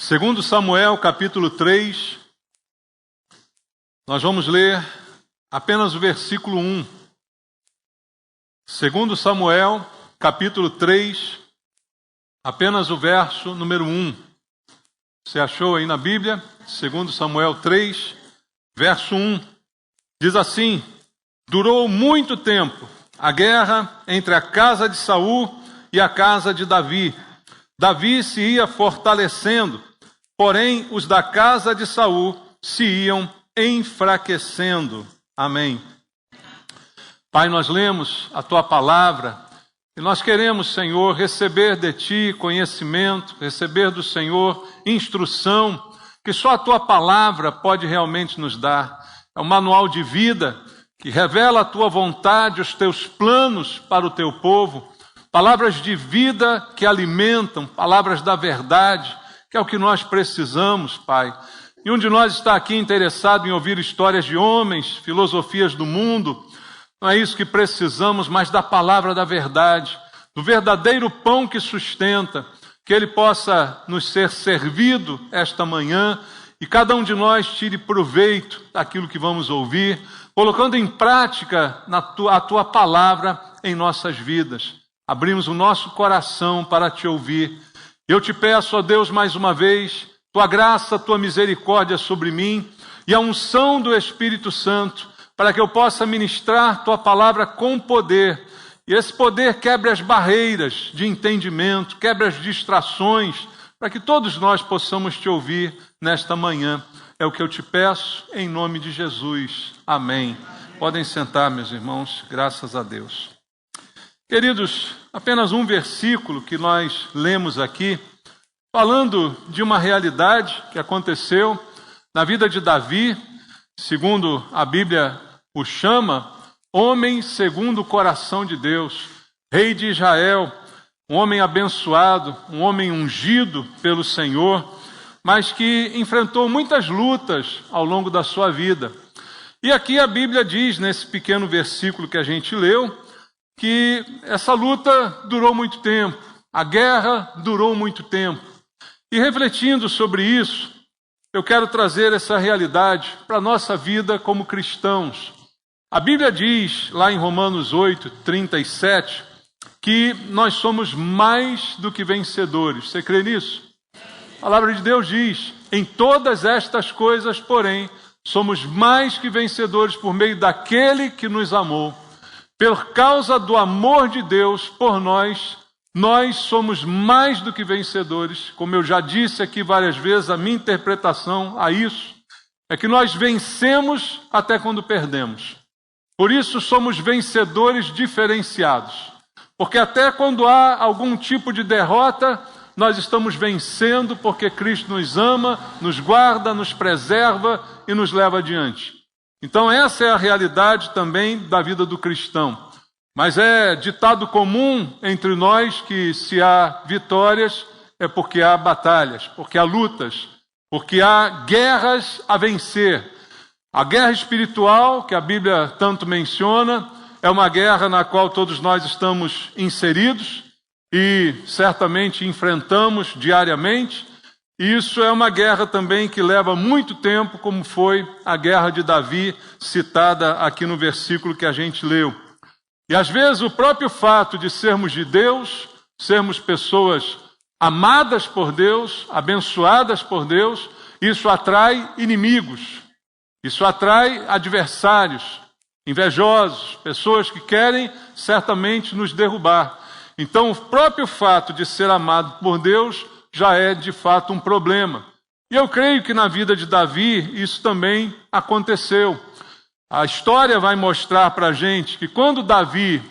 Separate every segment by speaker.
Speaker 1: Segundo Samuel, capítulo 3, nós vamos ler apenas o versículo 1. Segundo Samuel, capítulo 3, apenas o verso número 1. Você achou aí na Bíblia? Segundo Samuel 3, verso 1. Diz assim: durou muito tempo a guerra entre a casa de Saul e a casa de Davi. Davi se ia fortalecendo, porém os da casa de Saul se iam enfraquecendo. Amém. Pai, nós lemos a Tua palavra e nós queremos, Senhor, receber de Ti conhecimento, receber do Senhor instrução, que só a Tua palavra pode realmente nos dar. É um manual de vida que revela a Tua vontade, os Teus planos para o Teu povo, palavras de vida que alimentam, palavras da verdade, que é o que nós precisamos, Pai. E um de nós está aqui interessado em ouvir histórias de homens, filosofias do mundo. Não é isso que precisamos, mas da palavra da verdade, do verdadeiro pão que sustenta, que ele possa nos ser servido esta manhã e cada um de nós tire proveito daquilo que vamos ouvir, colocando em prática a Tua palavra em nossas vidas. Abrimos o nosso coração para Te ouvir. Eu Te peço, ó Deus, mais uma vez, Tua graça, Tua misericórdia sobre mim e a unção do Espírito Santo, para que eu possa ministrar Tua palavra com poder. E esse poder quebre as barreiras de entendimento, quebre as distrações, para que todos nós possamos Te ouvir nesta manhã. É o que eu Te peço, em nome de Jesus. Amém. Podem sentar, meus irmãos, graças a Deus. Queridos, apenas um versículo que nós lemos aqui, falando de uma realidade que aconteceu na vida de Davi, segundo a Bíblia o chama, homem segundo o coração de Deus, rei de Israel, um homem abençoado, um homem ungido pelo Senhor, mas que enfrentou muitas lutas ao longo da sua vida. E aqui a Bíblia diz, nesse pequeno versículo que a gente leu, que essa luta durou muito tempo, a guerra durou muito tempo. E refletindo sobre isso, eu quero trazer essa realidade para a nossa vida como cristãos. A Bíblia diz, lá em Romanos 8, 37, que nós somos mais do que vencedores. Você crê nisso? A palavra de Deus diz, em todas estas coisas, porém, somos mais que vencedores por meio daquele que nos amou. Por causa do amor de Deus por nós, nós somos mais do que vencedores. Como eu já disse aqui várias vezes, a minha interpretação a isso é que nós vencemos até quando perdemos. Por isso somos vencedores diferenciados. Porque até quando há algum tipo de derrota, nós estamos vencendo porque Cristo nos ama, nos guarda, nos preserva e nos leva adiante. Então essa é a realidade também da vida do cristão. Mas é ditado comum entre nós que se há vitórias é porque há batalhas, porque há lutas, porque há guerras a vencer. A guerra espiritual, que a Bíblia tanto menciona, é uma guerra na qual todos nós estamos inseridos e certamente enfrentamos diariamente. E isso é uma guerra também que leva muito tempo, como foi a guerra de Davi, citada aqui no versículo que a gente leu. E às vezes o próprio fato de sermos de Deus, sermos pessoas amadas por Deus, abençoadas por Deus, isso atrai inimigos, isso atrai adversários, invejosos, pessoas que querem certamente nos derrubar. Então o próprio fato de ser amado por Deus já é de fato um problema. E eu creio que na vida de Davi isso também aconteceu. A história vai mostrar para a gente que quando Davi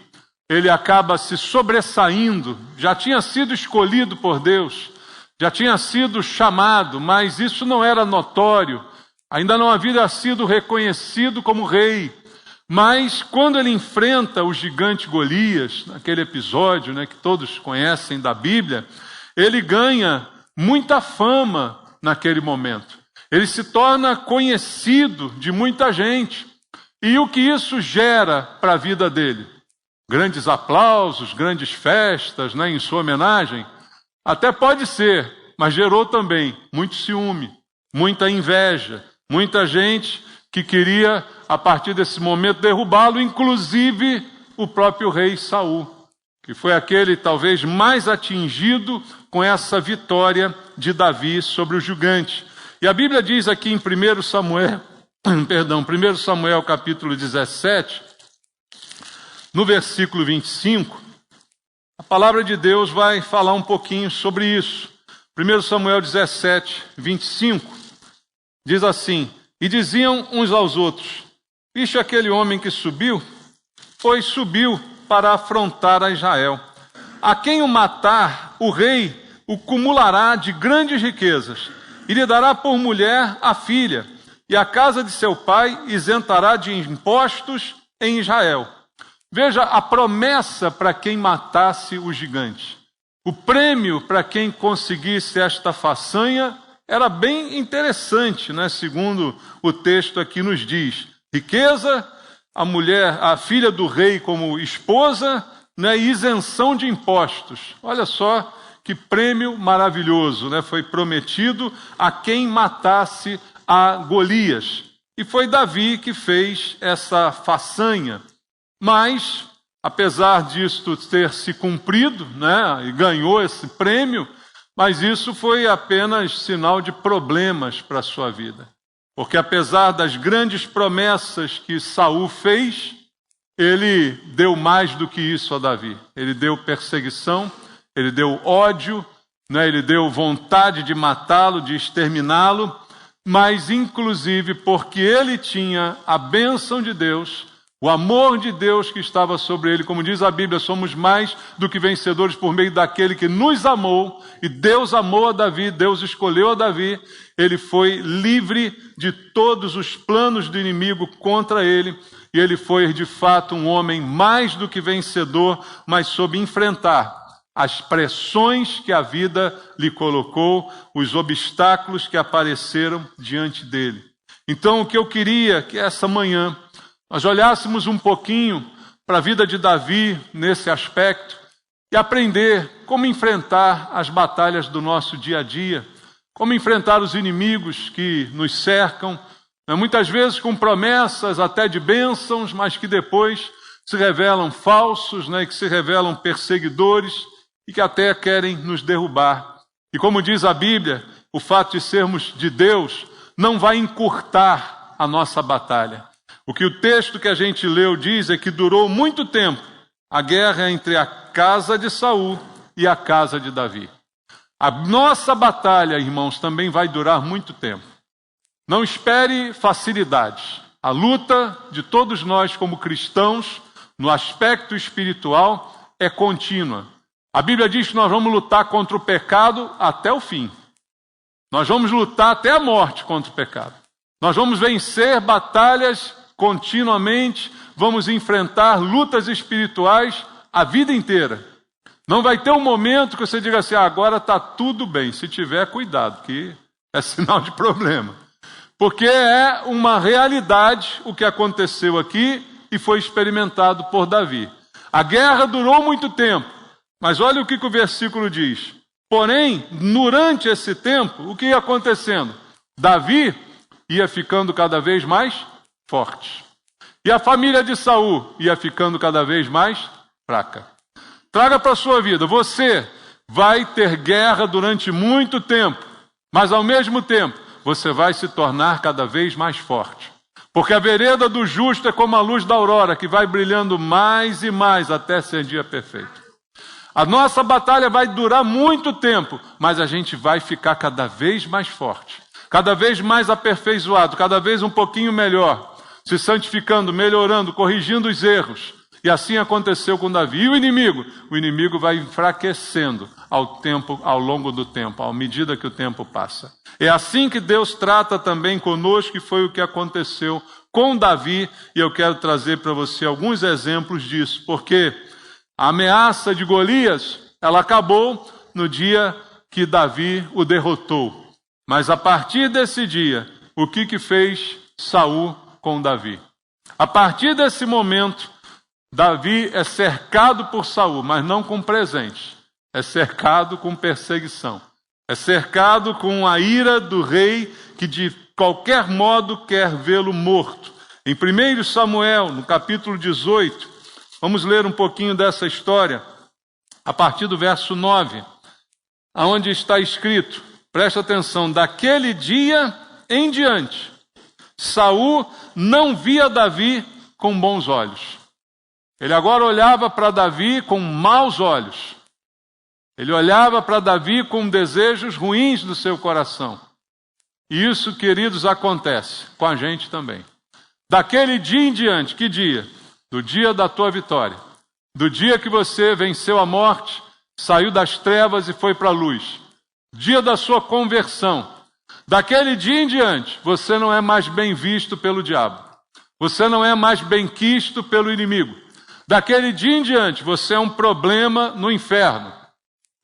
Speaker 1: ele acaba se sobressaindo, já tinha sido escolhido por Deus, já tinha sido chamado, mas isso não era notório, ainda não havia sido reconhecido como rei. Mas quando ele enfrenta o gigante Golias, naquele episódio, que todos conhecem da Bíblia, ele ganha muita fama naquele momento. Ele se torna conhecido de muita gente. E o que isso gera para a vida dele? Grandes aplausos, grandes festas, em sua homenagem? Até pode ser, mas gerou também muito ciúme, muita inveja, muita gente que queria, a partir desse momento, derrubá-lo, inclusive o próprio rei Saul, que foi aquele talvez mais atingido com essa vitória de Davi sobre o gigante. E a Bíblia diz aqui em 1 Samuel capítulo 17, no versículo 25, a palavra de Deus vai falar um pouquinho sobre isso. 1 Samuel 17, 25, diz assim: e diziam uns aos outros: viste aquele homem que subiu? Pois subiu para afrontar a Israel. A quem o matar, o rei o cumulará de grandes riquezas, e lhe dará por mulher a filha, e a casa de seu pai isentará de impostos em Israel. Veja a promessa para quem matasse o gigante. O prêmio para quem conseguisse esta façanha era bem interessante, né? Segundo o texto aqui nos diz. Riqueza, a mulher, a filha do rei como esposa, né? E isenção de impostos. Olha só que prêmio maravilhoso, né? Foi prometido a quem matasse a Golias. E foi Davi que fez essa façanha. Mas, apesar disto ter se cumprido, né? E ganhou esse prêmio, mas isso foi apenas sinal de problemas para a sua vida. Porque apesar das grandes promessas que Saul fez, ele deu mais do que isso a Davi. Ele deu perseguição, ele deu ódio, né? Ele deu vontade de matá-lo, de exterminá-lo, mas inclusive porque ele tinha a bênção de Deus, o amor de Deus que estava sobre ele. Como diz a Bíblia, somos mais do que vencedores por meio daquele que nos amou, e Deus amou a Davi, Deus escolheu a Davi. Ele foi livre de todos os planos do inimigo contra ele, e ele foi de fato um homem mais do que vencedor, mas soube enfrentar as pressões que a vida lhe colocou, os obstáculos que apareceram diante dele. Então o que eu queria que essa manhã nós olhássemos um pouquinho para a vida de Davi nesse aspecto e aprender como enfrentar as batalhas do nosso dia a dia, como enfrentar os inimigos que nos cercam, né, muitas vezes com promessas até de bênçãos, mas que depois se revelam falsos, né, que se revelam perseguidores e que até querem nos derrubar. E como diz a Bíblia, o fato de sermos de Deus não vai encurtar a nossa batalha. O que o texto que a gente leu diz é que durou muito tempo a guerra entre a casa de Saul e a casa de Davi. A nossa batalha, irmãos, também vai durar muito tempo. Não espere facilidades. A luta de todos nós como cristãos, no aspecto espiritual, é contínua. A Bíblia diz que nós vamos lutar contra o pecado até o fim. Nós vamos lutar até a morte contra o pecado. Nós vamos vencer batalhas continuamente, vamos enfrentar lutas espirituais a vida inteira. Não vai ter um momento que você diga assim: agora está tudo bem. Se tiver, cuidado, que é sinal de problema. Porque é uma realidade o que aconteceu aqui e foi experimentado por Davi. A guerra durou muito tempo, mas olha o que o versículo diz. Porém, durante esse tempo, o que ia acontecendo? Davi ia ficando cada vez mais forte. E a família de Saul ia ficando cada vez mais fraca. Traga para a sua vida, você vai ter guerra durante muito tempo, mas ao mesmo tempo você vai se tornar cada vez mais forte. Porque a vereda do justo é como a luz da aurora, que vai brilhando mais e mais até ser dia perfeito. A nossa batalha vai durar muito tempo, mas a gente vai ficar cada vez mais forte, cada vez mais aperfeiçoado, cada vez um pouquinho melhor, se santificando, melhorando, corrigindo os erros. E assim aconteceu com Davi. E o inimigo vai enfraquecendo ao longo do tempo, à medida que o tempo passa. É assim que Deus trata também conosco, e foi o que aconteceu com Davi, e eu quero trazer para você alguns exemplos disso, porque a ameaça de Golias, ela acabou no dia que Davi o derrotou. Mas a partir desse dia, o que fez Saul com Davi? A partir desse momento, Davi é cercado por Saul, mas não com presentes. É cercado com perseguição. É cercado com a ira do rei que de qualquer modo quer vê-lo morto. Em 1 Samuel, no capítulo 18, vamos ler um pouquinho dessa história, a partir do verso 9, aonde está escrito, presta atenção, daquele dia em diante, Saul não via Davi com bons olhos. Ele agora olhava para Davi com maus olhos. Ele olhava para Davi com desejos ruins do seu coração. E isso, queridos, acontece com a gente também. Daquele dia em diante, que dia? Do dia da tua vitória. Do dia que você venceu a morte, saiu das trevas e foi para a luz. Dia da sua conversão. Daquele dia em diante, você não é mais bem visto pelo diabo. Você não é mais bem quisto pelo inimigo. Daquele dia em diante, você é um problema no inferno.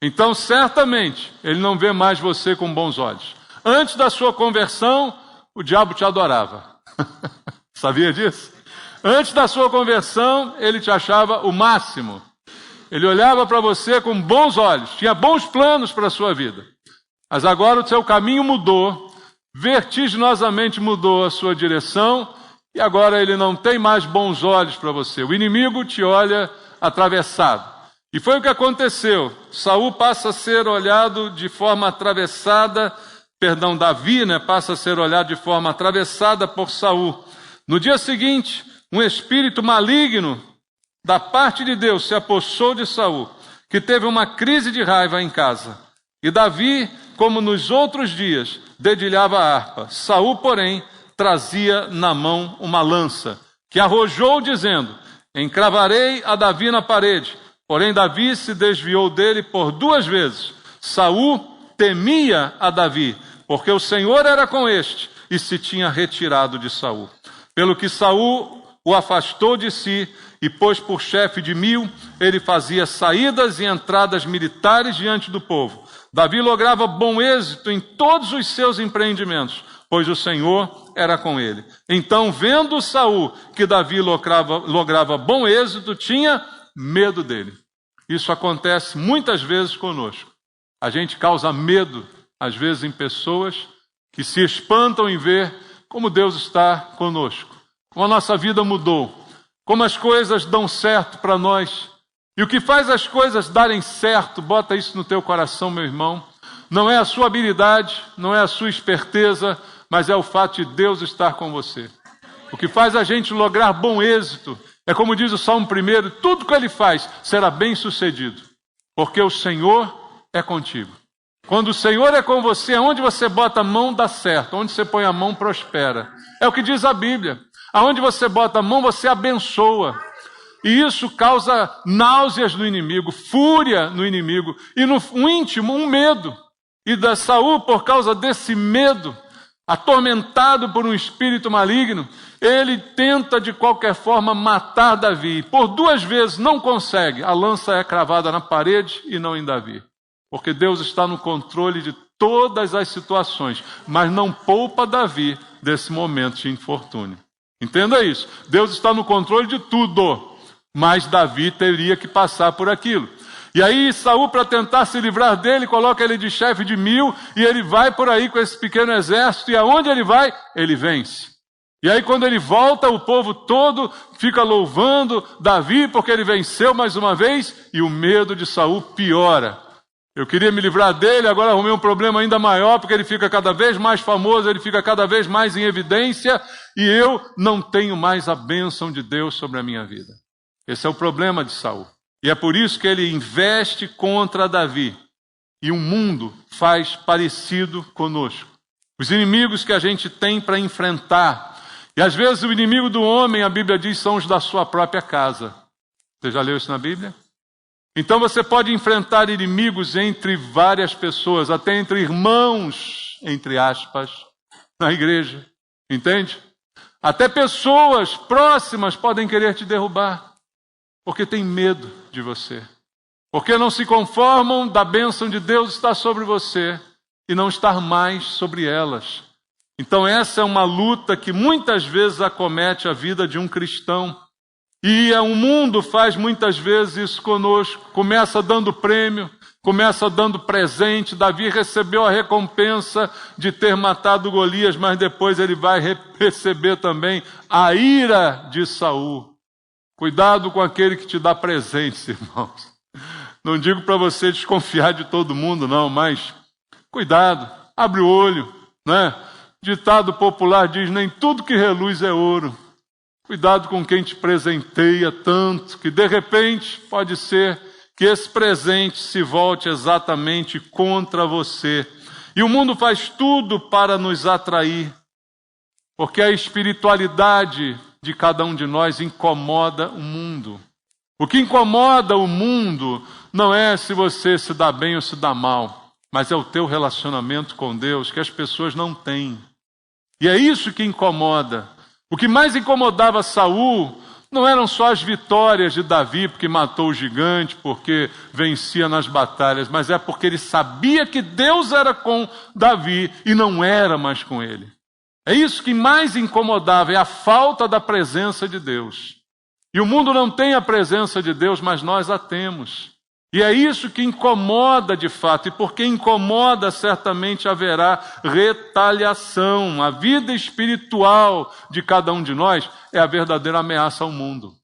Speaker 1: Então, certamente, ele não vê mais você com bons olhos. Antes da sua conversão, o diabo te adorava. Sabia disso? Antes da sua conversão, ele te achava o máximo. Ele olhava para você com bons olhos, tinha bons planos para a sua vida. Mas agora o seu caminho mudou, vertiginosamente mudou a sua direção, e agora ele não tem mais bons olhos para você. O inimigo te olha atravessado. E foi o que aconteceu. Saul passa a ser olhado de forma atravessada, Davi, passa a ser olhado de forma atravessada por Saul. No dia seguinte, um espírito maligno da parte de Deus se apossou de Saul, que teve uma crise de raiva em casa. E Davi, como nos outros dias, dedilhava a harpa. Saul, porém, trazia na mão uma lança, que arrojou dizendo, encravarei a Davi na parede. Porém, Davi se desviou dele por 2 vezes. Saul temia a Davi, porque o Senhor era com este, e se tinha retirado de Saul. Pelo que Saul o afastou de si, e pôs por chefe de 1000, ele fazia saídas e entradas militares diante do povo. Davi lograva bom êxito em todos os seus empreendimentos, pois o Senhor era com ele. Então, vendo Saul que Davi lograva bom êxito, tinha medo dele. Isso acontece muitas vezes conosco. A gente causa medo, às vezes, em pessoas que se espantam em ver como Deus está conosco, como a nossa vida mudou, como as coisas dão certo para nós. E o que faz as coisas darem certo, bota isso no teu coração, meu irmão, não é a sua habilidade, não é a sua esperteza, mas é o fato de Deus estar com você. O que faz a gente lograr bom êxito é como diz o Salmo 1, tudo que ele faz será bem sucedido, porque o Senhor é contigo. Quando o Senhor é com você, aonde você bota a mão dá certo, onde você põe a mão prospera. É o que diz a Bíblia. Aonde você bota a mão, você abençoa. E isso causa náuseas no inimigo, fúria no inimigo, e no íntimo um medo. E da Saul, por causa desse medo, atormentado por um espírito maligno, ele tenta de qualquer forma matar Davi. Por 2 vezes não consegue. A lança é cravada na parede e não em Davi. Porque Deus está no controle de todas as situações, mas não poupa Davi desse momento de infortúnio. Entenda isso. Deus está no controle de tudo, mas Davi teria que passar por aquilo. E aí Saul, para tentar se livrar dele, coloca ele de chefe de 1000, e ele vai por aí com esse pequeno exército, e aonde ele vai, ele vence. E aí quando ele volta, o povo todo fica louvando Davi, porque ele venceu mais uma vez, e o medo de Saul piora. Eu queria me livrar dele, agora arrumei um problema ainda maior, porque ele fica cada vez mais famoso, ele fica cada vez mais em evidência, e eu não tenho mais a bênção de Deus sobre a minha vida. Esse é o problema de Saul. E é por isso que ele investe contra Davi. E o mundo faz parecido conosco. Os inimigos que a gente tem para enfrentar. E às vezes o inimigo do homem, a Bíblia diz, são os da sua própria casa. Você já leu isso na Bíblia? Então você pode enfrentar inimigos entre várias pessoas, até entre irmãos, entre aspas, na igreja. Entende? Até pessoas próximas podem querer te derrubar, porque tem medo de você. Porque não se conformam da bênção de Deus estar sobre você e não estar mais sobre elas. Então essa é uma luta que muitas vezes acomete a vida de um cristão. E o mundo faz muitas vezes isso conosco. Começa dando prêmio, começa dando presente. Davi recebeu a recompensa de ter matado Golias, mas depois ele vai receber também a ira de Saul. Cuidado com aquele que te dá presentes, irmãos. Não digo para você desconfiar de todo mundo, não, mas cuidado, abre o olho, né? Ditado popular diz, nem tudo que reluz é ouro. Cuidado com quem te presenteia tanto, que de repente pode ser que esse presente se volte exatamente contra você. E o mundo faz tudo para nos atrair, porque a espiritualidade de cada um de nós incomoda o mundo. O que incomoda o mundo não é se você se dá bem ou se dá mal, mas é o teu relacionamento com Deus que as pessoas não têm. E é isso que incomoda. O que mais incomodava Saul não eram só as vitórias de Davi, porque matou o gigante, porque vencia nas batalhas, mas é porque ele sabia que Deus era com Davi e não era mais com ele. É isso que mais incomodava, é a falta da presença de Deus. E o mundo não tem a presença de Deus, mas nós a temos. E é isso que incomoda de fato, e porque incomoda, certamente haverá retaliação. A vida espiritual de cada um de nós é a verdadeira ameaça ao mundo.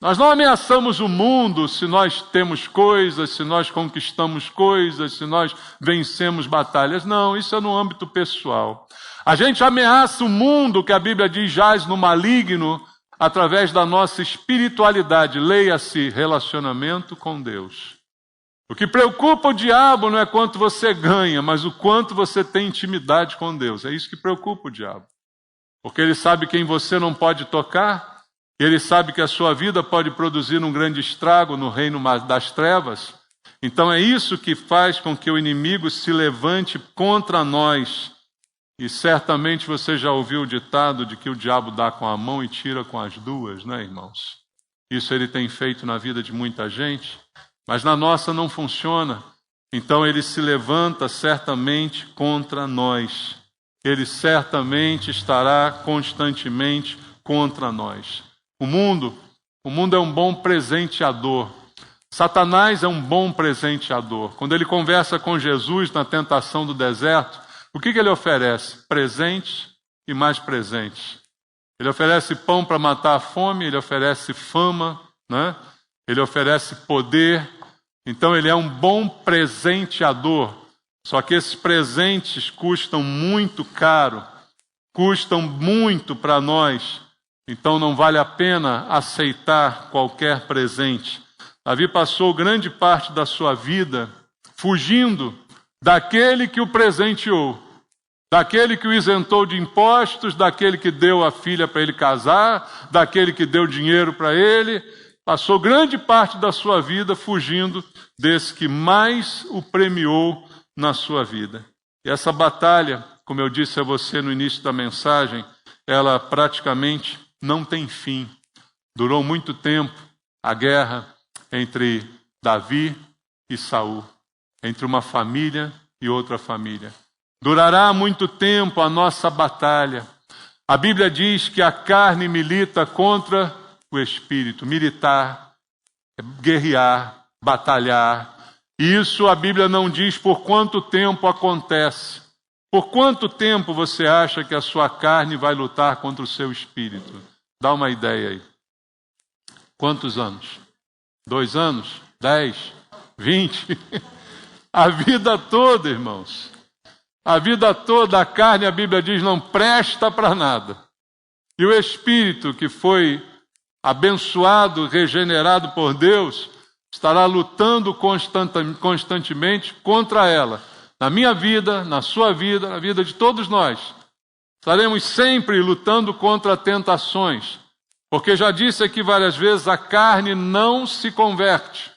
Speaker 1: Nós não ameaçamos o mundo se nós temos coisas, se nós conquistamos coisas, se nós vencemos batalhas. Não, isso é no âmbito pessoal. A gente ameaça o mundo, que a Bíblia diz jaz no maligno, através da nossa espiritualidade, leia-se relacionamento com Deus. O que preocupa o diabo não é quanto você ganha, mas o quanto você tem intimidade com Deus. É isso que preocupa o diabo. Porque ele sabe quem você não pode tocar, ele sabe que a sua vida pode produzir um grande estrago no reino das trevas. Então é isso que faz com que o inimigo se levante contra nós. E certamente você já ouviu o ditado de que o diabo dá com a mão e tira com as duas, né, irmãos? Isso ele tem feito na vida de muita gente, mas na nossa não funciona. Então ele se levanta certamente contra nós. Ele certamente estará constantemente contra nós. O mundo é um bom presenteador. Satanás é um bom presenteador. Quando ele conversa com Jesus na tentação do deserto, o que ele oferece? Presentes e mais presentes. Ele oferece pão para matar a fome, ele oferece fama, né? Ele oferece poder. Então ele é um bom presenteador. Só que esses presentes custam muito caro, custam muito para nós. Então não vale a pena aceitar qualquer presente. Davi passou grande parte da sua vida fugindo daquele que o presenteou, daquele que o isentou de impostos, daquele que deu a filha para ele casar, daquele que deu dinheiro para ele. Passou grande parte da sua vida fugindo desse que mais o premiou na sua vida. E essa batalha, como eu disse a você no início da mensagem, ela praticamente não tem fim. Durou muito tempo a guerra entre Davi e Saul, entre uma família e outra família. Durará muito tempo a nossa batalha. A Bíblia diz que a carne milita contra o espírito. Militar, guerrear, batalhar. Isso a Bíblia não diz por quanto tempo acontece. Por quanto tempo você acha que a sua carne vai lutar contra o seu espírito? Dá uma ideia aí. Quantos anos? 2 anos? 10? 20? A vida toda, irmãos. A vida toda, a carne, a Bíblia diz, não presta para nada. E o espírito que foi abençoado, regenerado por Deus, estará lutando constantemente contra ela. Na minha vida, na sua vida, na vida de todos nós. Estaremos sempre lutando contra tentações. Porque já disse aqui várias vezes, a carne não se converte.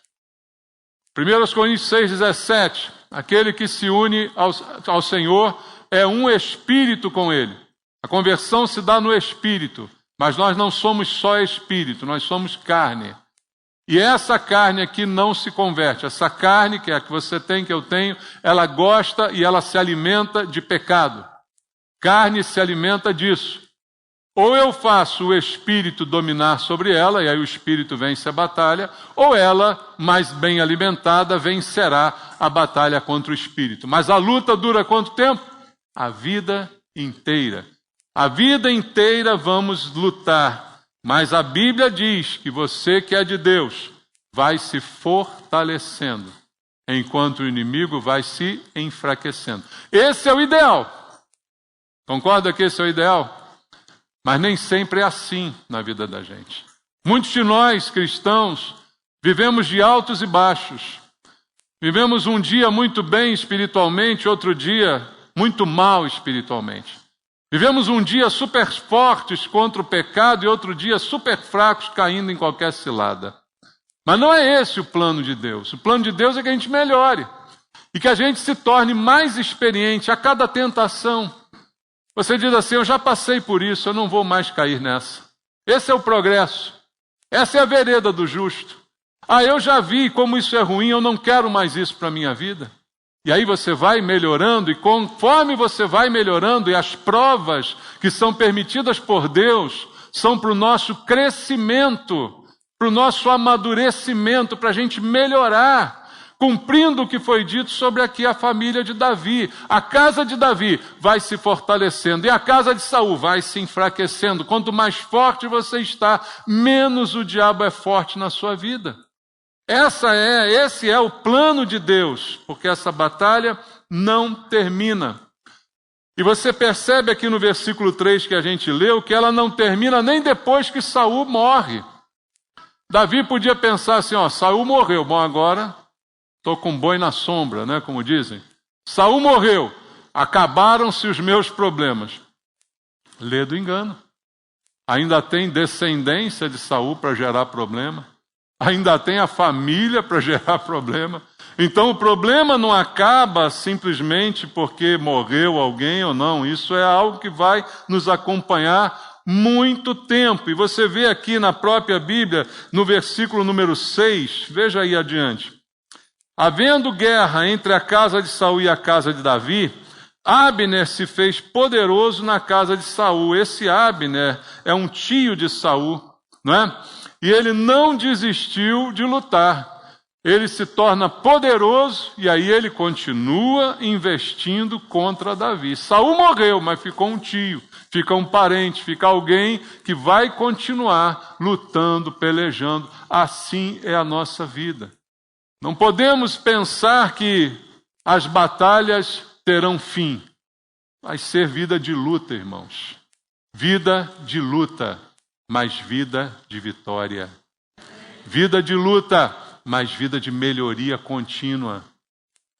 Speaker 1: 1 Coríntios 6,17, aquele que se une ao Senhor é um espírito com ele. A conversão se dá no espírito, mas nós não somos só espírito, nós somos carne. E essa carne aqui não se converte. Essa carne, que é a que você tem, que eu tenho, ela gosta e ela se alimenta de pecado. Carne se alimenta disso. Ou eu faço o espírito dominar sobre ela, e aí o espírito vence a batalha, ou ela, mais bem alimentada, vencerá a batalha contra o espírito. Mas a luta dura quanto tempo? A vida inteira. A vida inteira vamos lutar. Mas a Bíblia diz que você que é de Deus vai se fortalecendo, enquanto o inimigo vai se enfraquecendo. Esse é o ideal. Concorda que esse é o ideal? Mas nem sempre é assim na vida da gente. Muitos de nós, cristãos, vivemos de altos e baixos. Vivemos um dia muito bem espiritualmente, outro dia muito mal espiritualmente. Vivemos um dia super fortes contra o pecado e outro dia super fracos, caindo em qualquer cilada. Mas não é esse o plano de Deus. O plano de Deus é que a gente melhore e que a gente se torne mais experiente a cada tentação. Você diz assim, eu já passei por isso, eu não vou mais cair nessa. Esse é o progresso. Essa é a vereda do justo. Eu já vi como isso é ruim, eu não quero mais isso para a minha vida. E aí você vai melhorando, e conforme você vai melhorando, e as provas que são permitidas por Deus são para o nosso crescimento, para o nosso amadurecimento, para a gente melhorar, cumprindo o que foi dito sobre aqui a família de Davi. A casa de Davi vai se fortalecendo e a casa de Saul vai se enfraquecendo. Quanto mais forte você está, menos o diabo é forte na sua vida. Esse é o plano de Deus, porque essa batalha não termina. E você percebe aqui no versículo 3 que a gente leu, que ela não termina nem depois que Saul morre. Davi podia pensar assim, Saul morreu, bom, agora estou com um boi na sombra, né, como dizem. Saul morreu, acabaram-se os meus problemas. Lê do engano. Ainda tem descendência de Saul para gerar problema. Ainda tem a família para gerar problema. Então o problema não acaba simplesmente porque morreu alguém ou não. Isso é algo que vai nos acompanhar muito tempo. E você vê aqui na própria Bíblia, no versículo número 6, veja aí adiante. Havendo guerra entre a casa de Saul e a casa de Davi, Abner se fez poderoso na casa de Saul. Esse Abner é um tio de Saul, não é? E ele não desistiu de lutar. Ele se torna poderoso e aí ele continua investindo contra Davi. Saul morreu, mas ficou um tio, fica um parente, fica alguém que vai continuar lutando, pelejando. Assim é a nossa vida. Não podemos pensar que as batalhas terão fim. Vai ser vida de luta, irmãos. Vida de luta, mas vida de vitória. Vida de luta, mas vida de melhoria contínua.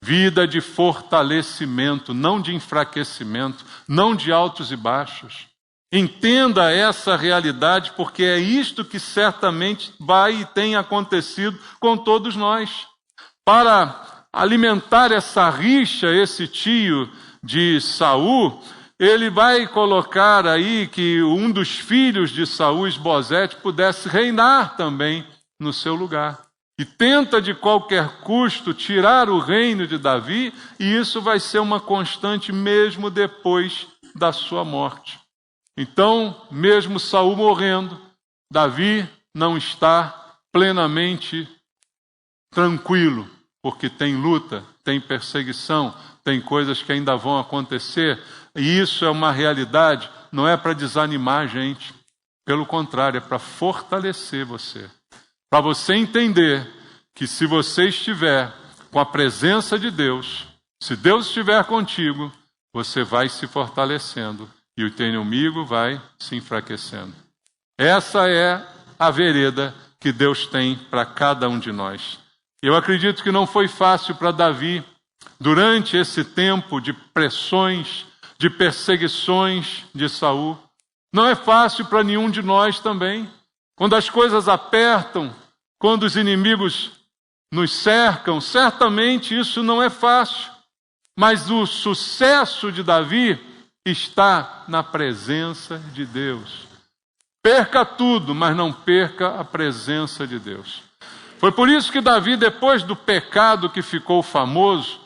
Speaker 1: Vida de fortalecimento, não de enfraquecimento, não de altos e baixos. Entenda essa realidade, porque é isto que certamente vai e tem acontecido com todos nós. Para alimentar essa rixa, esse tio de Saul, ele vai colocar aí que um dos filhos de Saul, Esbozete, pudesse reinar também no seu lugar. E tenta de qualquer custo tirar o reino de Davi, e isso vai ser uma constante mesmo depois da sua morte. Então, mesmo Saul morrendo, Davi não está plenamente tranquilo, porque tem luta, tem perseguição, tem coisas que ainda vão acontecer, e isso é uma realidade, não é para desanimar a gente, pelo contrário, é para fortalecer você, para você entender que se você estiver com a presença de Deus, se Deus estiver contigo, você vai se fortalecendo e o teu inimigo vai se enfraquecendo. Essa é a vereda que Deus tem para cada um de nós. Eu acredito que não foi fácil para Davi, durante esse tempo de pressões, de perseguições de Saul. Não é fácil para nenhum de nós também. Quando as coisas apertam, quando os inimigos nos cercam, certamente isso não é fácil. Mas o sucesso de Davi está na presença de Deus. Perca tudo, mas não perca a presença de Deus. Foi por isso que Davi, depois do pecado que ficou famoso,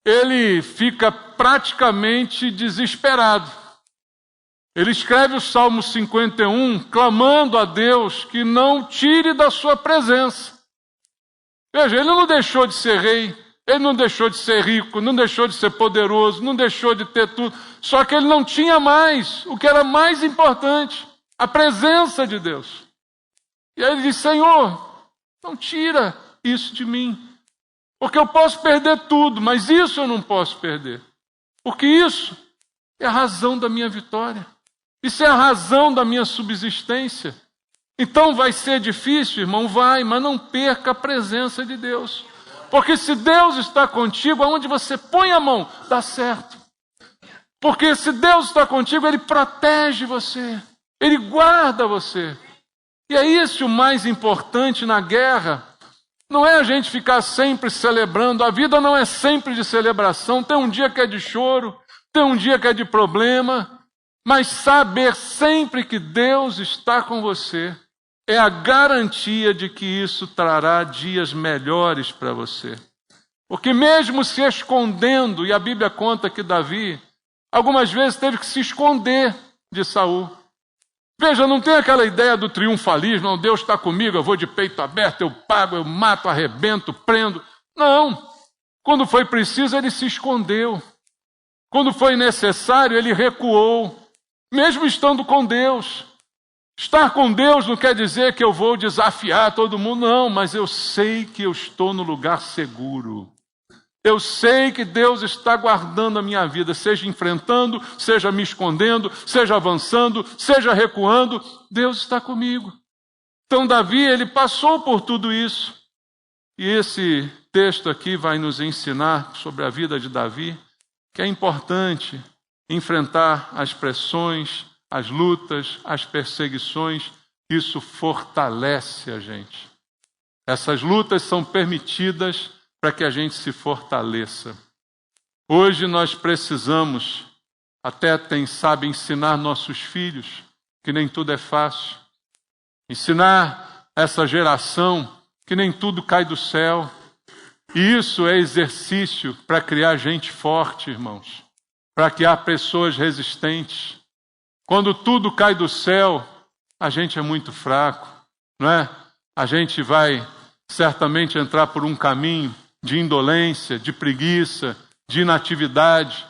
Speaker 1: ele fica praticamente desesperado. Ele escreve o Salmo 51, clamando a Deus que não tire da sua presença. Veja, ele não deixou de ser rei, ele não deixou de ser rico, não deixou de ser poderoso, não deixou de ter tudo. Só que ele não tinha mais o que era mais importante, a presença de Deus. E aí ele diz, Senhor, não tira isso de mim. Porque eu posso perder tudo, mas isso eu não posso perder. Porque isso é a razão da minha vitória. Isso é a razão da minha subsistência. Então vai ser difícil, irmão? Vai, mas não perca a presença de Deus. Porque se Deus está contigo, aonde você põe a mão, dá certo. Porque se Deus está contigo, Ele protege você. Ele guarda você. E é isso o mais importante na guerra. Não é a gente ficar sempre celebrando. A vida não é sempre de celebração. Tem um dia que é de choro, tem um dia que é de problema. Mas saber sempre que Deus está com você é a garantia de que isso trará dias melhores para você. Porque mesmo se escondendo, e a Bíblia conta que Davi algumas vezes teve que se esconder de Saul. Veja, não tem aquela ideia do triunfalismo, não, Deus está comigo, eu vou de peito aberto, eu pago, eu mato, arrebento, prendo. Não, quando foi preciso ele se escondeu. Quando foi necessário ele recuou, mesmo estando com Deus. Estar com Deus não quer dizer que eu vou desafiar todo mundo, não, mas eu sei que eu estou no lugar seguro. Eu sei que Deus está guardando a minha vida, seja enfrentando, seja me escondendo, seja avançando, seja recuando, Deus está comigo. Então Davi, ele passou por tudo isso. E esse texto aqui vai nos ensinar sobre a vida de Davi, que é importante enfrentar as pressões, as lutas, as perseguições. Isso fortalece a gente. Essas lutas são permitidas para que a gente se fortaleça. Hoje nós precisamos, até quem sabe, ensinar nossos filhos que nem tudo é fácil. Ensinar essa geração que nem tudo cai do céu. E isso é exercício para criar gente forte, irmãos. Para criar pessoas resistentes. Quando tudo cai do céu, a gente é muito fraco, não é? A gente vai certamente entrar por um caminho de indolência, de preguiça, de inatividade.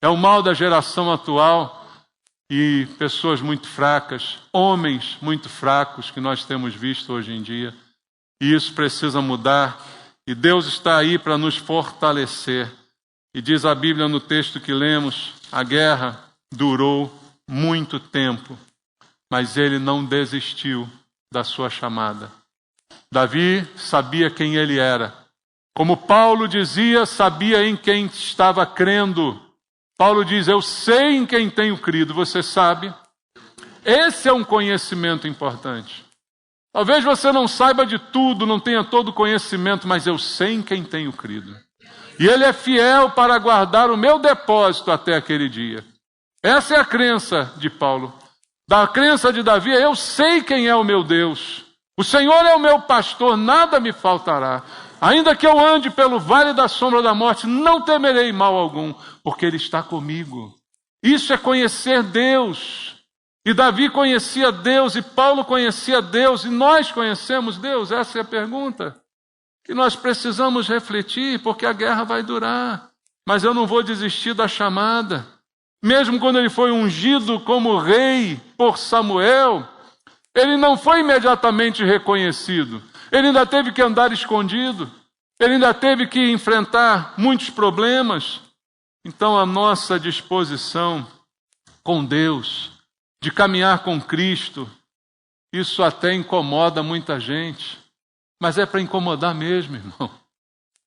Speaker 1: É o mal da geração atual e pessoas muito fracas, homens muito fracos que nós temos visto hoje em dia. E isso precisa mudar. E Deus está aí para nos fortalecer. E diz a Bíblia no texto que lemos, a guerra durou muito tempo, mas ele não desistiu da sua chamada. Davi sabia quem ele era. Como Paulo dizia, sabia em quem estava crendo. Paulo diz, eu sei em quem tenho crido, você sabe? Esse é um conhecimento importante. Talvez você não saiba de tudo, não tenha todo o conhecimento, mas eu sei em quem tenho crido. E ele é fiel para guardar o meu depósito até aquele dia. Essa é a crença de Paulo. Da crença de Davi, eu sei quem é o meu Deus. O Senhor é o meu pastor, nada me faltará. Ainda que eu ande pelo vale da sombra da morte, não temerei mal algum, porque Ele está comigo. Isso é conhecer Deus. E Davi conhecia Deus, e Paulo conhecia Deus, e nós conhecemos Deus? Essa é a pergunta que nós precisamos refletir, porque a guerra vai durar. Mas eu não vou desistir da chamada. Mesmo quando ele foi ungido como rei por Samuel, ele não foi imediatamente reconhecido. Ele ainda teve que andar escondido. Ele ainda teve que enfrentar muitos problemas. Então a nossa disposição com Deus, de caminhar com Cristo, isso até incomoda muita gente. Mas é para incomodar mesmo, irmão.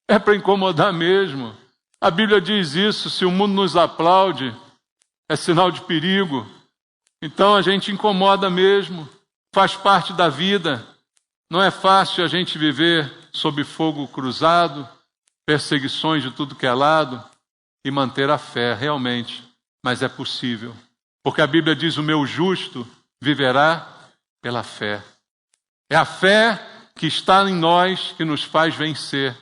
Speaker 1: É para incomodar mesmo. A Bíblia diz isso, se o mundo nos aplaude, é sinal de perigo. Então a gente incomoda mesmo. Faz parte da vida. Não é fácil a gente viver sob fogo cruzado, perseguições de tudo que é lado, e manter a fé, realmente. Mas é possível. Porque a Bíblia diz, o meu justo viverá pela fé. É a fé que está em nós que nos faz vencer.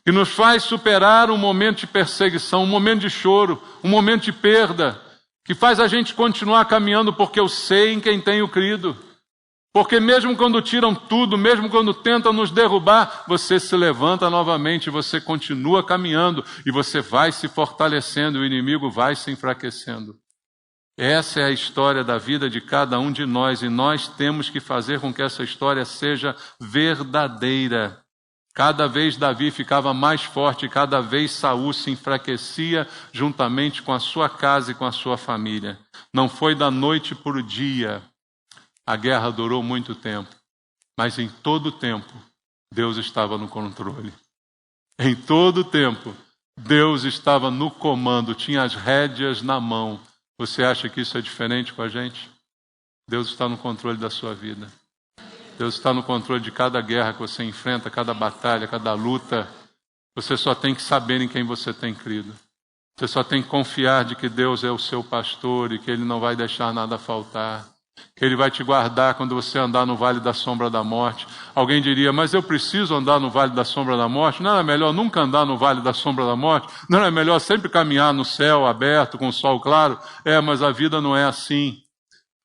Speaker 1: Que nos faz superar um momento de perseguição, um momento de choro, um momento de perda. que faz a gente continuar caminhando porque eu sei em quem tenho crido. Porque mesmo quando tiram tudo, mesmo quando tentam nos derrubar, você se levanta novamente, você continua caminhando e você vai se fortalecendo, o inimigo vai se enfraquecendo. Essa é a história da vida de cada um de nós e nós temos que fazer com que essa história seja verdadeira. Cada vez Davi ficava mais forte, cada vez Saul se enfraquecia juntamente com a sua casa e com a sua família. Não foi da noite para o dia. A guerra durou muito tempo, mas em todo tempo Deus estava no controle. Em todo tempo Deus estava no comando, tinha as rédeas na mão. Você acha que isso é diferente com a gente? Deus está no controle da sua vida. Deus está no controle de cada guerra que você enfrenta, cada batalha, cada luta. Você só tem que saber em quem você tem crido. Você só tem que confiar de que Deus é o seu pastor e que Ele não vai deixar nada faltar. Que Ele vai te guardar quando você andar no vale da sombra da morte. Alguém diria, mas eu preciso andar no vale da sombra da morte? Não é melhor nunca andar no vale da sombra da morte? Não é melhor sempre caminhar no céu aberto, com o sol claro? Mas a vida não é assim.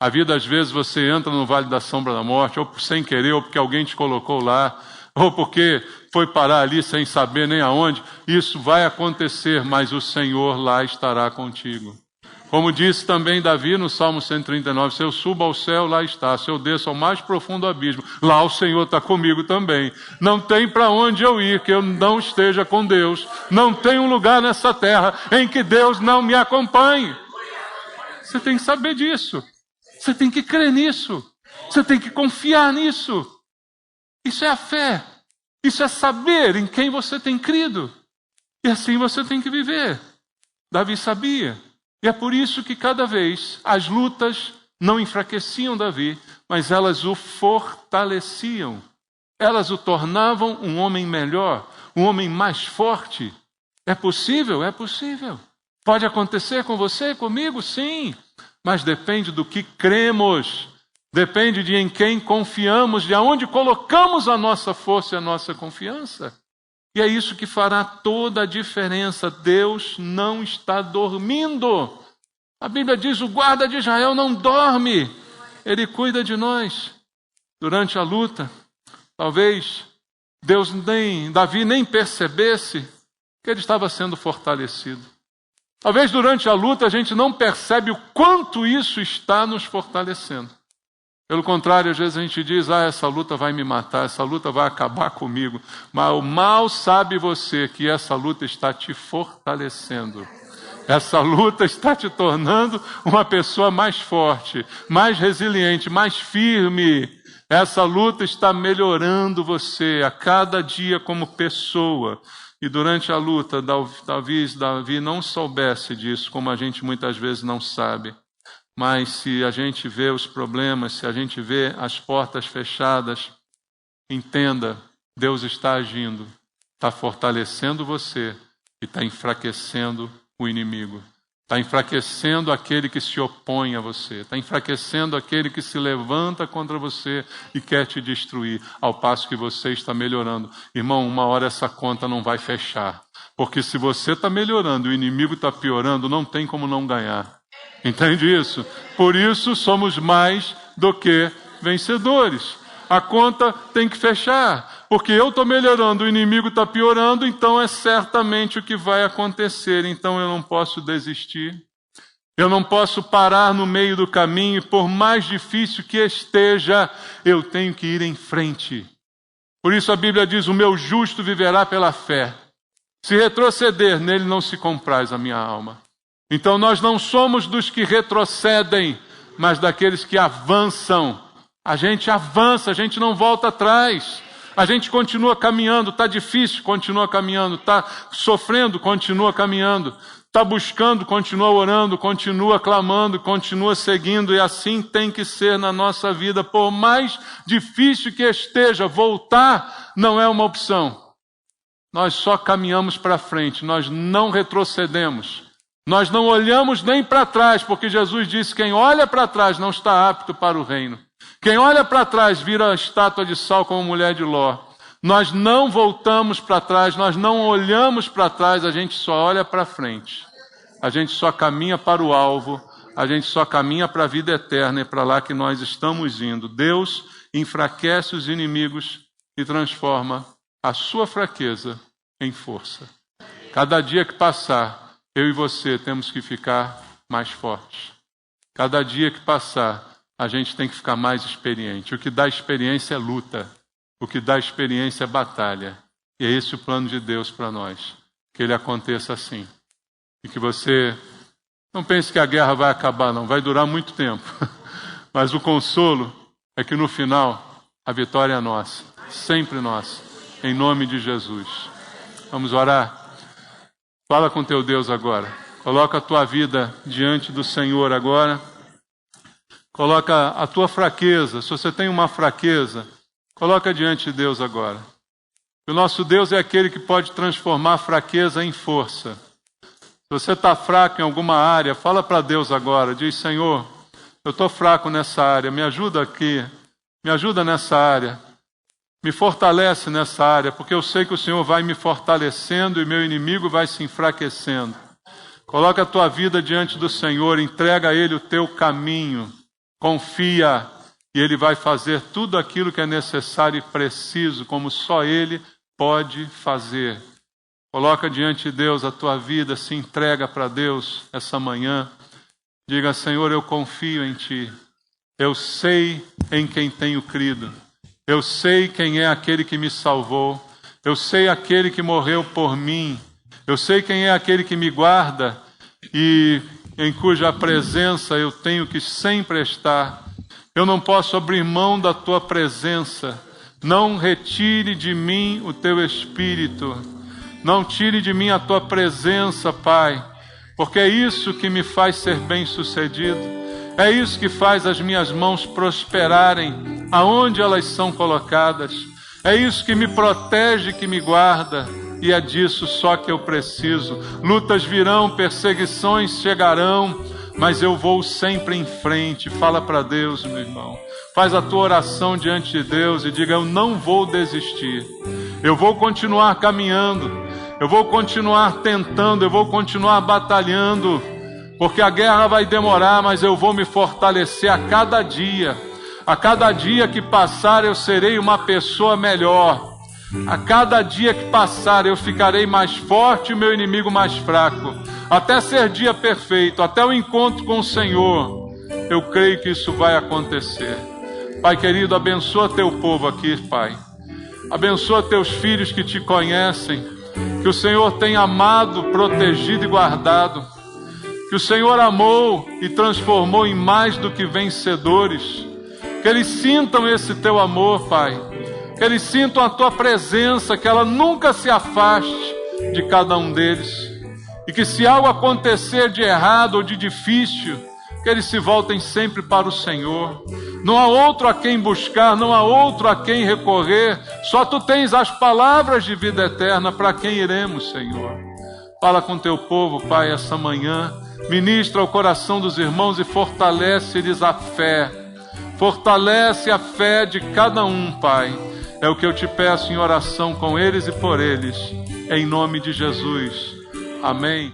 Speaker 1: A vida, às vezes, você entra no vale da sombra da morte, ou sem querer, ou porque alguém te colocou lá, ou porque foi parar ali sem saber nem aonde. Isso vai acontecer, mas o Senhor lá estará contigo. Como disse também Davi no Salmo 139, se eu subo ao céu, lá está. Se eu desço ao mais profundo abismo, lá o Senhor está comigo também. Não tem para onde eu ir que eu não esteja com Deus. Não tem um lugar nessa terra em que Deus não me acompanhe. Você tem que saber disso. Você tem que crer nisso. Você tem que confiar nisso. Isso é a fé. Isso é saber em quem você tem crido. E assim você tem que viver. Davi sabia. E é por isso que cada vez as lutas não enfraqueciam Davi, mas elas o fortaleciam. Elas o tornavam um homem melhor, um homem mais forte. É possível? É possível. Pode acontecer com você, comigo? Sim. Mas depende do que cremos. Depende de em quem confiamos, de aonde colocamos a nossa força e a nossa confiança. E é isso que fará toda a diferença. Deus não está dormindo. A Bíblia diz, o guarda de Israel não dorme. Ele cuida de nós. Durante a luta, talvez Davi nem percebesse que ele estava sendo fortalecido. Talvez durante a luta a gente não percebe o quanto isso está nos fortalecendo. Pelo contrário, às vezes a gente diz, essa luta vai me matar, essa luta vai acabar comigo. Mas o mal sabe você que essa luta está te fortalecendo. Essa luta está te tornando uma pessoa mais forte, mais resiliente, mais firme. Essa luta está melhorando você a cada dia como pessoa. E durante a luta, talvez Davi não soubesse disso, como a gente muitas vezes não sabe. Mas se a gente vê os problemas, se a gente vê as portas fechadas, entenda, Deus está agindo, está fortalecendo você e está enfraquecendo o inimigo. Está enfraquecendo aquele que se opõe a você. Está enfraquecendo aquele que se levanta contra você e quer te destruir, ao passo que você está melhorando. Irmão, uma hora essa conta não vai fechar. Porque se você está melhorando e o inimigo está piorando, não tem como não ganhar. Entende isso? Por isso somos mais do que vencedores. A conta tem que fechar. Porque eu estou melhorando, o inimigo está piorando, então é certamente o que vai acontecer. Então eu não posso desistir. Eu não posso parar no meio do caminho, por mais difícil que esteja, eu tenho que ir em frente. Por isso a Bíblia diz, o meu justo viverá pela fé. Se retroceder, nele não se compraz a minha alma. Então nós não somos dos que retrocedem, mas daqueles que avançam. A gente avança, a gente não volta atrás. A gente continua caminhando, está difícil, continua caminhando. Está sofrendo, continua caminhando. Está buscando, continua orando, continua clamando, continua seguindo. E assim tem que ser na nossa vida. Por mais difícil que esteja, voltar não é uma opção. Nós só caminhamos para frente, nós não retrocedemos. Nós não olhamos nem para trás, porque Jesus disse, quem olha para trás não está apto para o reino. Quem olha para trás vira a estátua de sal como mulher de Ló. Nós não voltamos para trás, nós não olhamos para trás, a gente só olha para frente. A gente só caminha para o alvo, a gente só caminha para a vida eterna, é para lá que nós estamos indo. Deus enfraquece os inimigos e transforma a sua fraqueza em força. Cada dia que passar, eu e você temos que ficar mais fortes. Cada dia que passar, a gente tem que ficar mais experiente. O que dá experiência é luta. O que dá experiência é batalha. E é esse o plano de Deus para nós. Que ele aconteça assim. E que você não pense que a guerra vai acabar, não. Vai durar muito tempo. Mas o consolo é que no final, a vitória é nossa. Sempre nossa. Em nome de Jesus. Vamos orar? Fala com teu Deus agora. Coloca a tua vida diante do Senhor agora. Coloca a tua fraqueza. Se você tem uma fraqueza, coloca diante de Deus agora. O nosso Deus é aquele que pode transformar a fraqueza em força. Se você está fraco em alguma área, fala para Deus agora. Diz, Senhor, eu estou fraco nessa área. Me ajuda aqui. Me ajuda nessa área. Me fortalece nessa área, porque eu sei que o Senhor vai me fortalecendo e meu inimigo vai se enfraquecendo. Coloca a tua vida diante do Senhor, entrega a Ele o teu caminho, confia, e Ele vai fazer tudo aquilo que é necessário e preciso, como só Ele pode fazer. Coloca diante de Deus a tua vida, se entrega para Deus essa manhã. Diga, Senhor, eu confio em Ti. Eu sei em quem tenho crido. Eu sei quem é aquele que me salvou. Eu sei aquele que morreu por mim. Eu sei quem é aquele que me guarda e em cuja presença eu tenho que sempre estar. Eu não posso abrir mão da tua presença. Não retire de mim o teu espírito. Não tire de mim a tua presença, Pai, porque é isso que me faz ser bem-sucedido. É isso que faz as minhas mãos prosperarem aonde elas são colocadas. É isso que me protege, que me guarda. E é disso só que eu preciso. Lutas virão, perseguições chegarão, mas eu vou sempre em frente. Fala para Deus, meu irmão. Faz a tua oração diante de Deus e diga, eu não vou desistir. Eu vou continuar caminhando. Eu vou continuar tentando. Eu vou continuar batalhando. Porque a guerra vai demorar, mas eu vou me fortalecer a cada dia. A cada dia que passar, eu serei uma pessoa melhor. A cada dia que passar, eu ficarei mais forte e meu inimigo mais fraco. Até ser dia perfeito, até o encontro com o Senhor. Eu creio que isso vai acontecer. Pai querido, abençoa teu povo aqui, Pai. Abençoa teus filhos que te conhecem. Que o Senhor tenha amado, protegido e guardado. Que o Senhor amou e transformou em mais do que vencedores. Que eles sintam esse teu amor, Pai. Que eles sintam a tua presença, que ela nunca se afaste de cada um deles. E que se algo acontecer de errado ou de difícil, que eles se voltem sempre para o Senhor. Não há outro a quem buscar, não há outro a quem recorrer. Só Tu tens as palavras de vida eterna. Para quem iremos, Senhor? Fala com teu povo, Pai, essa manhã. Ministra o coração dos irmãos e fortalece-lhes a fé. Fortalece a fé de cada um, Pai. É o que eu te peço em oração com eles e por eles. Em nome de Jesus. Amém.